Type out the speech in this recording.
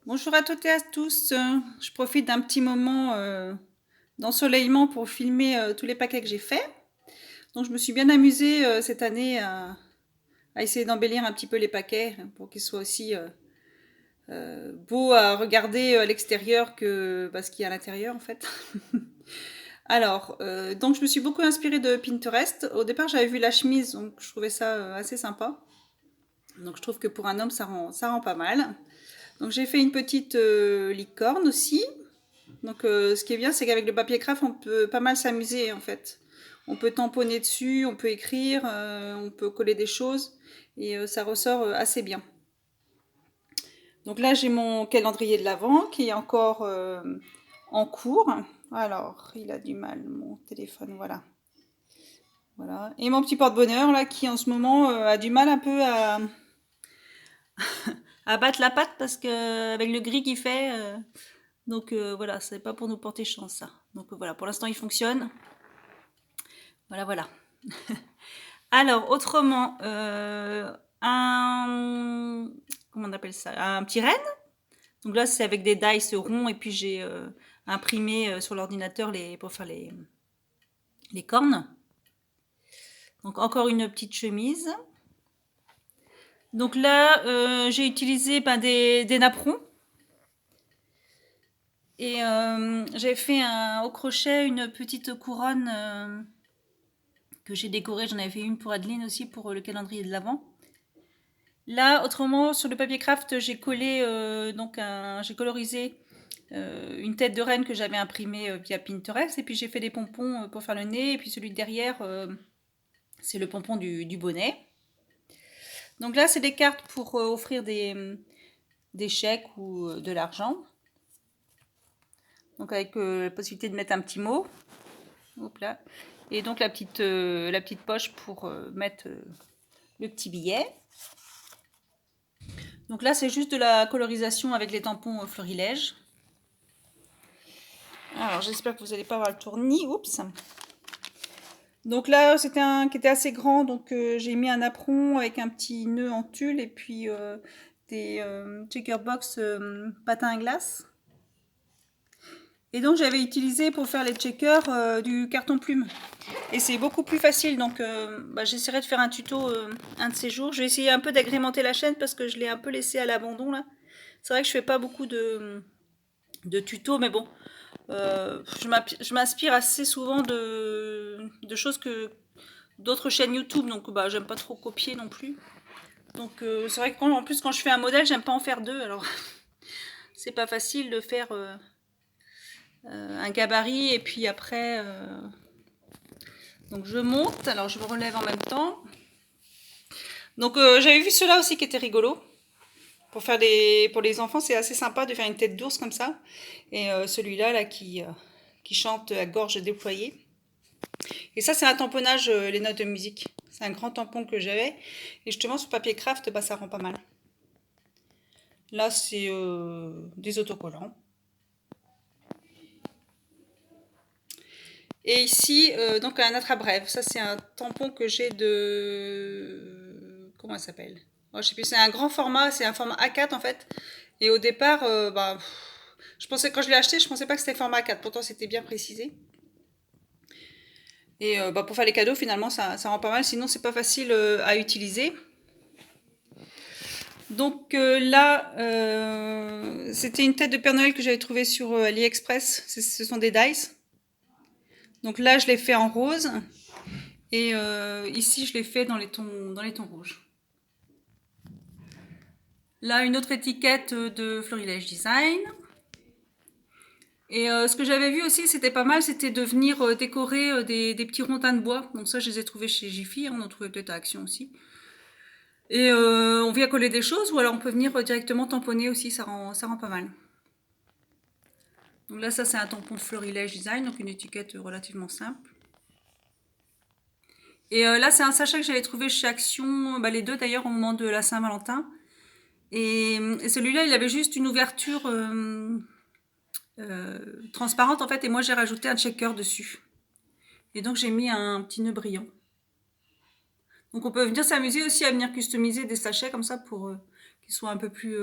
Bonjour à toutes et à tous. Je profite d'un petit moment d'ensoleillement pour filmer tous les paquets que j'ai faits. Donc je me suis bien amusée cette année à essayer d'embellir un petit peu les paquets pour qu'ils soient aussi beaux à regarder à l'extérieur que ce qu'il y a à l'intérieur en fait. Alors, donc je me suis beaucoup inspirée de Pinterest. Au départ j'avais vu la chemise, donc je trouvais ça assez sympa. Donc je trouve que pour un homme ça rend pas mal. Donc j'ai fait une petite licorne aussi. Donc ce qui est bien, c'est qu'avec le papier craft, on peut pas mal s'amuser en fait. On peut tamponner dessus, on peut écrire, on peut coller des choses et ça ressort assez bien. Donc là, j'ai mon calendrier de l'Avent qui est encore en cours. Alors, il a du mal, mon téléphone, voilà. Voilà. Et mon petit porte-bonheur là qui en ce moment a du mal un peu à battre la patte parce que avec le gris qu'il fait, donc voilà, c'est pas pour nous porter chance ça. Donc voilà, pour l'instant il fonctionne. Voilà, voilà. Alors, autrement, comment on appelle ça? Un petit renne. Donc là, c'est avec des dice ronds et puis j'ai imprimé sur l'ordinateur pour faire les cornes. Donc encore une petite chemise. Donc là, j'ai utilisé des napperons. Et j'ai fait au crochet une petite couronne que j'ai décorée. J'en avais fait une pour Adeline aussi pour le calendrier de l'Avent. Là, autrement, sur le papier craft, j'ai collé j'ai colorisé une tête de reine que j'avais imprimée via Pinterest, et puis j'ai fait des pompons pour faire le nez, et puis celui de derrière, c'est le pompon du bonnet. Donc là, c'est des cartes pour offrir des chèques ou de l'argent. Donc avec la possibilité de mettre un petit mot. Hop là. Et donc la petite poche pour mettre le petit billet. Donc là, c'est juste de la colorisation avec les tampons florilège. Alors, j'espère que vous n'allez pas avoir le tournis. Oups. Donc là, c'était un qui était assez grand, donc j'ai mis un apron avec un petit nœud en tulle et puis des checkerbox patins à glace. Et donc j'avais utilisé pour faire les checkers du carton plume. Et c'est beaucoup plus facile, donc j'essaierai de faire un tuto un de ces jours. Je vais essayer un peu d'agrémenter la chaîne parce que je l'ai un peu laissée à l'abandon là. C'est vrai que je fais pas beaucoup de tutos, mais bon, je m'inspire assez souvent de choses que d'autres chaînes YouTube, donc j'aime pas trop copier non plus. Donc c'est vrai que en plus quand je fais un modèle, j'aime pas en faire deux, alors c'est pas facile de faire un gabarit et puis après donc je monte, alors je me relève en même temps. Donc j'avais vu ceux-là aussi qui étaient rigolos. Pour les enfants, c'est assez sympa de faire une tête d'ours comme ça. Et celui-là là, qui chante à gorge déployée. Et ça, c'est un tamponnage, les notes de musique. C'est un grand tampon que j'avais. Et justement, sur papier craft, ça rend pas mal. Là, c'est des autocollants. Et ici, donc un attrape-brève. Ça, c'est un tampon que j'ai de... Comment ça s'appelle? Oh, je sais plus, c'est un grand format, c'est un format A4 en fait. Et au départ, je pensais, quand je l'ai acheté, je pensais pas que c'était format A4. Pourtant, c'était bien précisé. Et pour faire les cadeaux, finalement, ça rend pas mal. Sinon, c'est pas facile à utiliser. Donc là, c'était une tête de Père Noël que j'avais trouvée sur AliExpress. Ce sont des dice. Donc là, je l'ai fait en rose. Et ici, je l'ai fait dans les tons rouges. Là, une autre étiquette de Florilège Design. Et ce que j'avais vu aussi, c'était pas mal, c'était de venir décorer des petits rondins de bois. Donc ça, je les ai trouvés chez Jiffy, on en trouvait peut-être à Action aussi. Et on vient coller des choses, ou alors on peut venir directement tamponner aussi, ça rend pas mal. Donc là, ça c'est un tampon de Florilège Design, donc une étiquette relativement simple. Et là, c'est un sachet que j'avais trouvé chez Action, les deux d'ailleurs au moment de la Saint-Valentin. Et celui-là, il avait juste une ouverture transparente en fait, et moi j'ai rajouté un checker dessus. Et donc j'ai mis un petit nœud brillant. Donc on peut venir s'amuser aussi à venir customiser des sachets comme ça pour qu'ils soient un peu plus